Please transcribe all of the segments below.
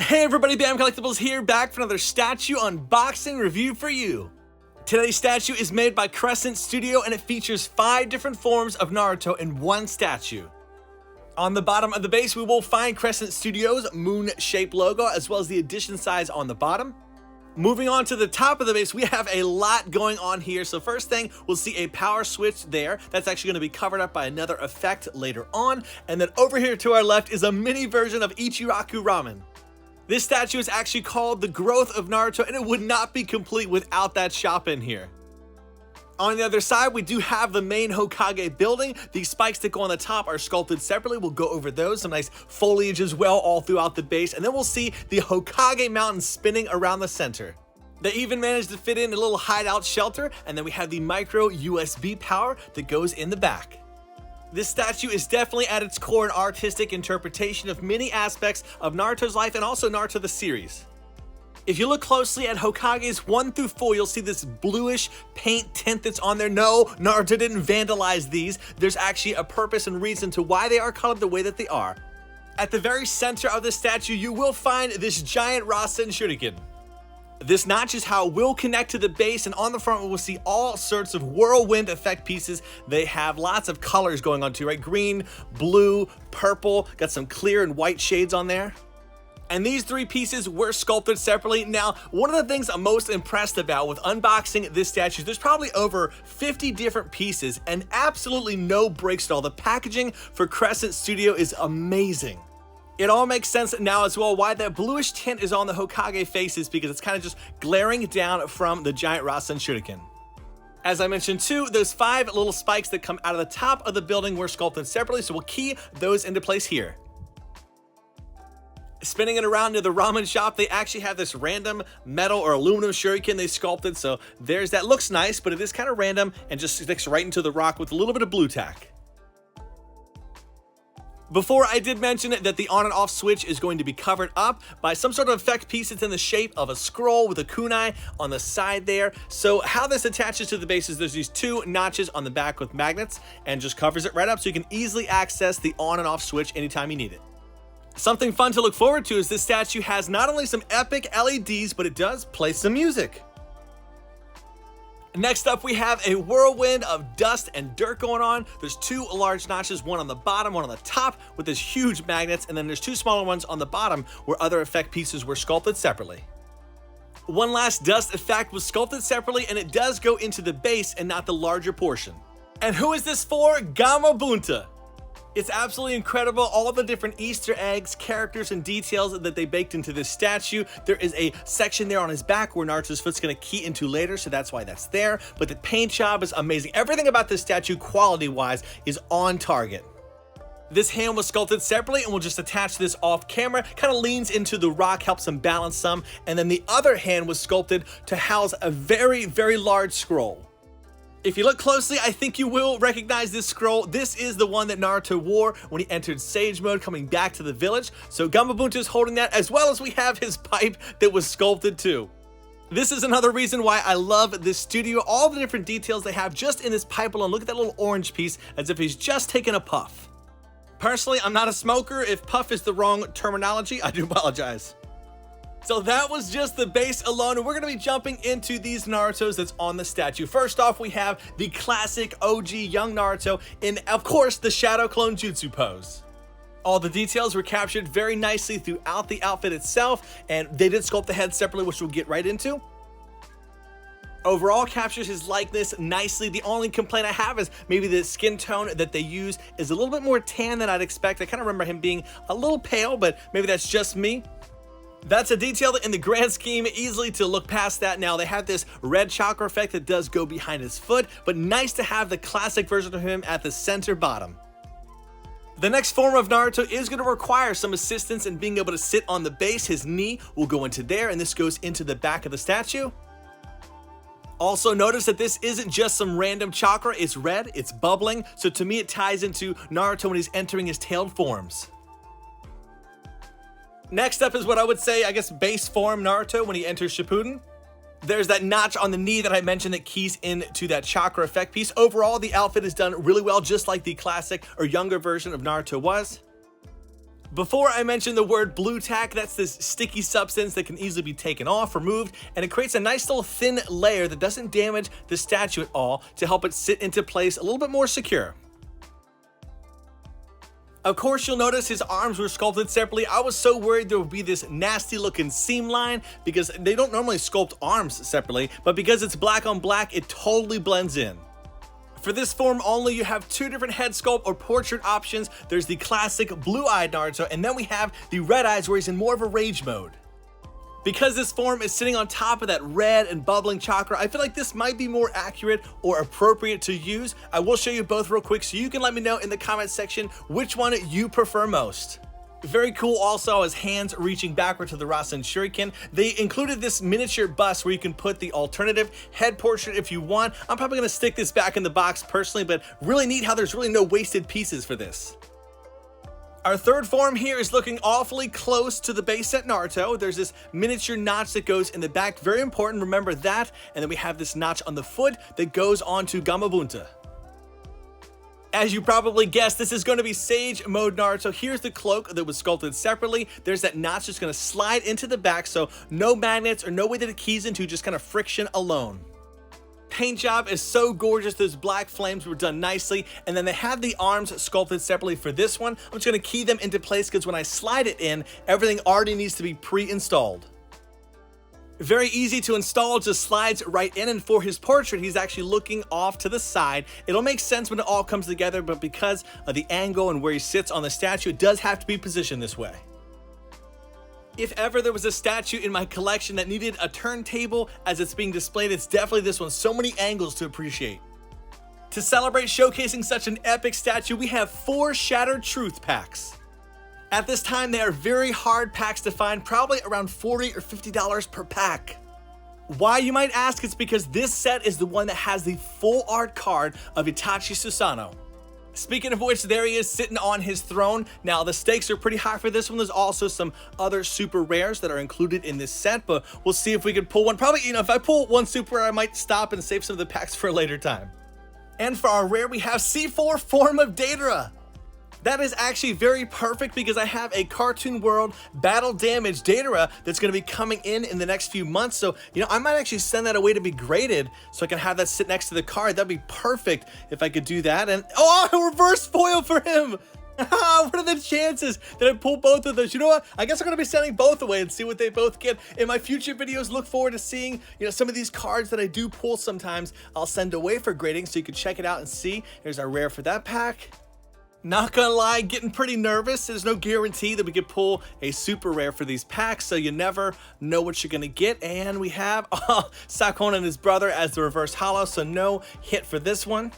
Hey everybody, Bam Collectibles here, back for another statue unboxing review for you. Today's statue is made by Crescent Studio and it features 5 different forms of Naruto in one statue. On the bottom of the base, we will find Crescent Studio's moon-shaped logo as well as the edition size on the bottom. Moving on to the top of the base, we have a lot going on here. So first thing, we'll see a power switch there. That's actually going to be covered up by another effect later on. And then over here to our left is a mini version of Ichiraku Ramen. This statue is actually called the Growth of Naruto, and it would not be complete without that shop in here. On the other side, we do have the main Hokage building. These spikes that go on the top are sculpted separately. We'll go over those. Some nice foliage as well all throughout the base. And then we'll see the Hokage mountain spinning around the center. They even managed to fit in a little hideout shelter. And then we have the micro USB power that goes in the back. This statue is definitely at its core an artistic interpretation of many aspects of Naruto's life and also Naruto the series. If you look closely at Hokages 1 through 4, you'll see this bluish paint tint that's on there. No, Naruto didn't vandalize these. There's actually a purpose and reason to why they are colored the way that they are. At the very center of the statue, you will find this giant Rasen Shuriken. This notch is how it will connect to the base, and on the front we'll see all sorts of whirlwind effect pieces. They have lots of colors going on too, right? Green, blue, purple, got some clear and white shades on there. And these 3 pieces were sculpted separately. Now, one of the things I'm most impressed about with unboxing this statue, there's probably over 50 different pieces and absolutely no breaks at all. The packaging for Crescent Studio is amazing. It all makes sense now as well why that bluish tint is on the Hokage faces, because it's kind of just glaring down from the giant Rasen Shuriken. As I mentioned too, those 5 little spikes that come out of the top of the building were sculpted separately, so we'll key those into place here. Spinning it around near the ramen shop, they actually have this random metal or aluminum shuriken they sculpted, so there's that. Looks nice, but it is kind of random and just sticks right into the rock with a little bit of blue tack. Before, I did mention that the on and off switch is going to be covered up by some sort of effect piece that's in the shape of a scroll with a kunai on the side there. So how this attaches to the base is there's these 2 notches on the back with magnets and just covers it right up so you can easily access the on and off switch anytime you need it. Something fun to look forward to is this statue has not only some epic LEDs, but it does play some music. Next up, we have a whirlwind of dust and dirt going on. There's 2 large notches, one on the bottom, one on the top with this huge magnets, and then there's 2 smaller ones on the bottom where other effect pieces were sculpted separately. One last dust effect was sculpted separately, and it does go into the base and not the larger portion. And who is this for? Gamabunta. It's absolutely incredible, all the different Easter eggs, characters, and details that they baked into this statue. There is a section there on his back where Naruto's foot's going to key into later, so that's why that's there. But the paint job is amazing. Everything about this statue, quality-wise, is on target. This hand was sculpted separately, and we'll just attach this off camera. Kind of leans into the rock, helps him balance some. And then the other hand was sculpted to house a very, very large scroll. If you look closely, I think you will recognize this scroll. This is the one that Naruto wore when he entered Sage Mode coming back to the village. So Gamabunta is holding that, as well as we have his pipe that was sculpted too. This is another reason why I love this studio. All the different details they have just in this pipe alone. Look at that little orange piece, as if he's just taken a puff. Personally, I'm not a smoker. If puff is the wrong terminology, I do apologize. So that was just the base alone, and we're going to be jumping into these Narutos that's on the statue. First off, we have the classic OG young Naruto in, of course, the Shadow Clone Jutsu pose. All the details were captured very nicely throughout the outfit itself, and they did sculpt the head separately, which we'll get right into. Overall, captures his likeness nicely. The only complaint I have is maybe the skin tone that they use is a little bit more tan than I'd expect. I kind of remember him being a little pale, but maybe that's just me. That's a detail that in the grand scheme, easily to look past that. Now, they have this red chakra effect that does go behind his foot, but nice to have the classic version of him at the center bottom. The next form of Naruto is going to require some assistance in being able to sit on the base. His knee will go into there, and this goes into the back of the statue. Also notice that this isn't just some random chakra, it's red, it's bubbling, so to me it ties into Naruto when he's entering his tailed forms. Next up is what I would say, I guess, base form Naruto when he enters Shippuden. There's that notch on the knee that I mentioned that keys into that chakra effect piece. Overall, the outfit is done really well, just like the classic or younger version of Naruto was. Before I mentioned the word blue tack, that's this sticky substance that can easily be taken off, removed, and it creates a nice little thin layer that doesn't damage the statue at all to help it sit into place a little bit more secure. Of course, you'll notice his arms were sculpted separately. I was so worried there would be this nasty looking seam line because they don't normally sculpt arms separately, but because it's black on black, it totally blends in. For this form only, you have two different head sculpt or portrait options. There's the classic blue-eyed Naruto, and then we have the red eyes where he's in more of a rage mode. Because this form is sitting on top of that red and bubbling chakra, I feel like this might be more accurate or appropriate to use. I will show you both real quick so you can let me know in the comment section which one you prefer most. Very cool also is hands reaching backward to the Rasen Shuriken. They included this miniature bust where you can put the alternative head portrait if you want. I'm probably going to stick this back in the box personally, but really neat how there's really no wasted pieces for this. Our third form here is looking awfully close to the base set Naruto. There's this miniature notch that goes in the back, very important, remember that. And then we have this notch on the foot that goes onto Gamabunta. As you probably guessed, this is going to be Sage Mode Naruto. Here's the cloak that was sculpted separately. There's that notch that's going to slide into the back, so no magnets or no way that it keys into, just kind of friction alone. Paint job is so gorgeous. Those black flames were done nicely, and then they have the arms sculpted separately for this one. I'm just going to key them into place because when I slide it in, everything already needs to be pre-installed. Very easy to install, just slides right in, and for his portrait, he's actually looking off to the side. It'll make sense when it all comes together, but because of the angle and where he sits on the statue, it does have to be positioned this way. If ever there was a statue in my collection that needed a turntable as it's being displayed, it's definitely this one. So many angles to appreciate. To celebrate showcasing such an epic statue, we have 4 Shattered Truth packs. At this time, they are very hard packs to find, probably around $40 or $50 per pack. Why, you might ask? It's because this set is the one that has the full art card of Itachi Susanoo. Speaking of which, there he is sitting on his throne. Now, the stakes are pretty high for this one. There's also some other super rares that are included in this set, but we'll see if we can pull one. Probably, if I pull one super rare, I might stop and save some of the packs for a later time. And for our rare, we have C4 Form of Deidara. That is actually very perfect because I have a Cartoon World Battle Damage Deidara that's going to be coming in the next few months. So, I might actually send that away to be graded so I can have that sit next to the card. That'd be perfect if I could do that. And, a reverse foil for him. What are the chances that I pull both of those? You know what? I guess I'm going to be sending both away and see what they both get. In my future videos, look forward to seeing, some of these cards that I do pull sometimes. I'll send away for grading so you can check it out and see. Here's our rare for that pack. Not gonna lie, getting pretty nervous. There's no guarantee that we could pull a super rare for these packs, so you never know what you're gonna get. And we have Sakon and his brother as the reverse holo, so no hit for this one.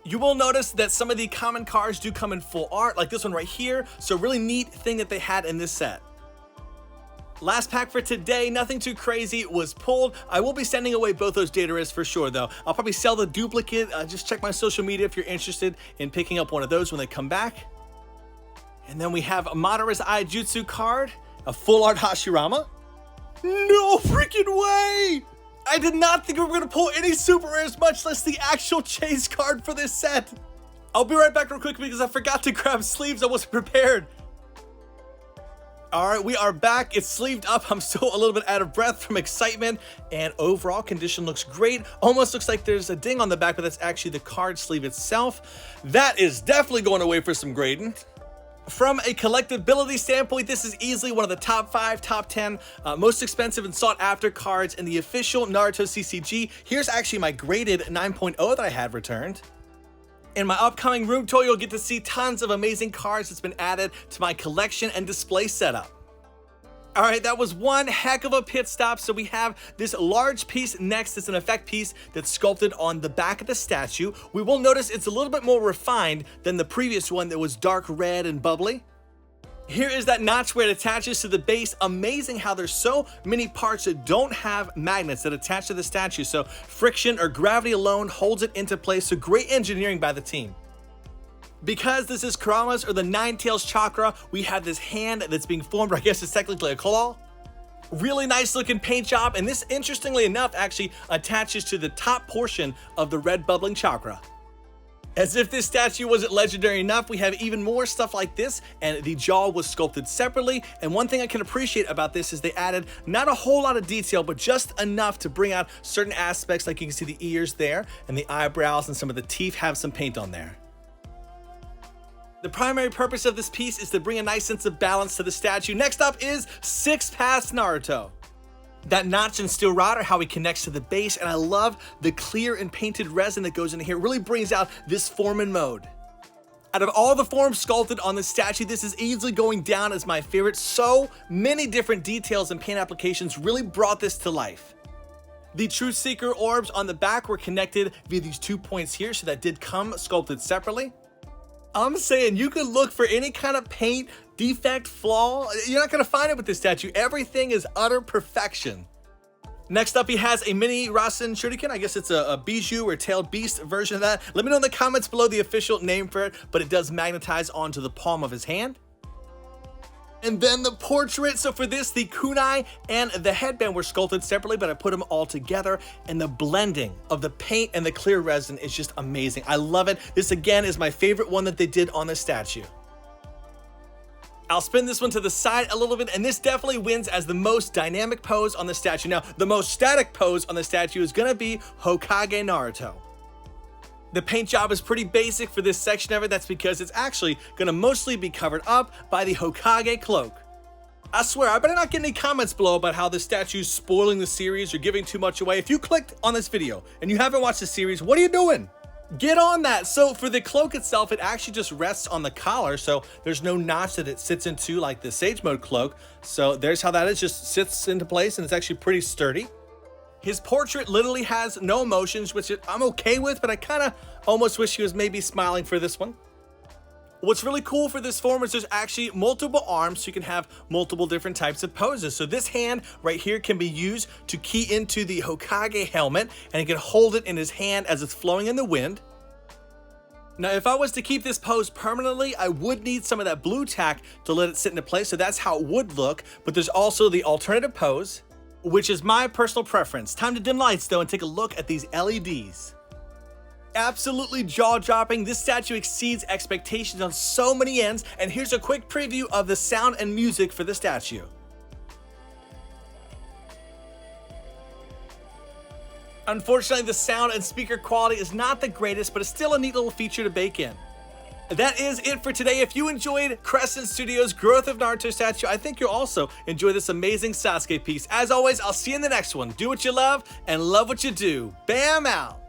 You will notice that some of the common cards do come in full art, like this one right here, so really neat thing that they had in this set. Last pack for today, nothing too crazy was pulled. I will be sending away both those Deidaras for sure though. I'll probably sell the duplicate. Just check my social media if you're interested in picking up one of those when they come back. And then we have a Madara's Eye Jutsu card, a full art Hashirama. No freaking way! I did not think we were going to pull any super rares, much less the actual chase card for this set. I'll be right back real quick because I forgot to grab sleeves. I wasn't prepared. All right, we are back. It's sleeved up. I'm still a little bit out of breath from excitement, and overall condition looks great. Almost looks like there's a ding on the back, but that's actually the card sleeve itself. That is definitely going away for some grading. From a collectability standpoint, this is easily one of the top 5, top 10 most expensive and sought after cards in the official Naruto CCG. Here's actually my graded 9.0 that I had returned. In my upcoming room tour, you'll get to see tons of amazing cards that's been added to my collection and display setup. All right, that was one heck of a pit stop. So we have this large piece next. It's an effect piece that's sculpted on the back of the statue. We will notice it's a little bit more refined than the previous one that was dark red and bubbly. Here is that notch where it attaches to the base. Amazing how there's so many parts that don't have magnets that attach to the statue. So friction or gravity alone holds it into place. So great engineering by the team. Because this is Kurama's or the Nine Tails chakra, we have this hand that's being formed, or I guess it's technically a claw. Really nice looking paint job. And this, interestingly enough, actually attaches to the top portion of the red bubbling chakra. As if this statue wasn't legendary enough, we have even more stuff like this, and the jaw was sculpted separately. And one thing I can appreciate about this is they added not a whole lot of detail, but just enough to bring out certain aspects, like you can see the ears there, and the eyebrows, and some of the teeth have some paint on there. The primary purpose of this piece is to bring a nice sense of balance to the statue. Next up is 6 Paths Naruto. That notch and steel rod are how he connects to the base, and I love the clear and painted resin that goes in here. It really brings out this form and mode. Out of all the forms sculpted on the statue, this is easily going down as my favorite. So many different details and paint applications really brought this to life. The Truth Seeker orbs on the back were connected via these 2 points here, so that did come sculpted separately. I'm saying you could look for any kind of paint, defect, flaw. You're not gonna find it with this statue. Everything is utter perfection. Next up, he has a mini Rasen shuriken. I guess it's a bijou or tailed beast version of that. Let me know in the comments below the official name for it, but it does magnetize onto the palm of his hand. And then the portrait. So for this, the kunai and the headband were sculpted separately, but I put them all together, and the blending of the paint and the clear resin is just amazing. I love it. This again is my favorite one that they did on the statue. I'll spin this one to the side a little bit, and this definitely wins as the most dynamic pose on the statue. Now, the most static pose on the statue is gonna be HOKAGE Naruto. The paint job is pretty basic for this section of it. That's because it's actually gonna mostly be covered up by the Hokage cloak. I swear, I better not get any comments below about how this statue's spoiling the series or giving too much away. If you clicked on this video and you haven't watched the series, what are you doing? Get on that. So for the cloak itself, it actually just rests on the collar, so there's no notch that it sits into like the Sage Mode cloak. So there's how that is, just sits into place, and it's actually pretty sturdy. His portrait literally has no emotions, which I'm okay with, but I kind of almost wish he was maybe smiling for this one. What's really cool for this form is there's actually multiple arms, so you can have multiple different types of poses. So this hand right here can be used to key into the Hokage helmet, and he can hold it in his hand as it's flowing in the wind. Now, if I was to keep this pose permanently, I would need some of that blue tack to let it sit into place, so that's how it would look. But there's also the alternative pose, which is my personal preference. Time to dim lights though and take a look at these LEDs. Absolutely jaw-dropping. This statue exceeds expectations on so many ends, and here's a quick preview of the sound and music for the statue. Unfortunately, the sound and speaker quality is not the greatest, but it's still a neat little feature to bake in. That is it for today. If you enjoyed Crescent Studio's Growth of Naruto statue, I think you'll also enjoy this amazing Sasuke piece. As always, I'll see you in the next one. Do what you love and love what you do. Bam out!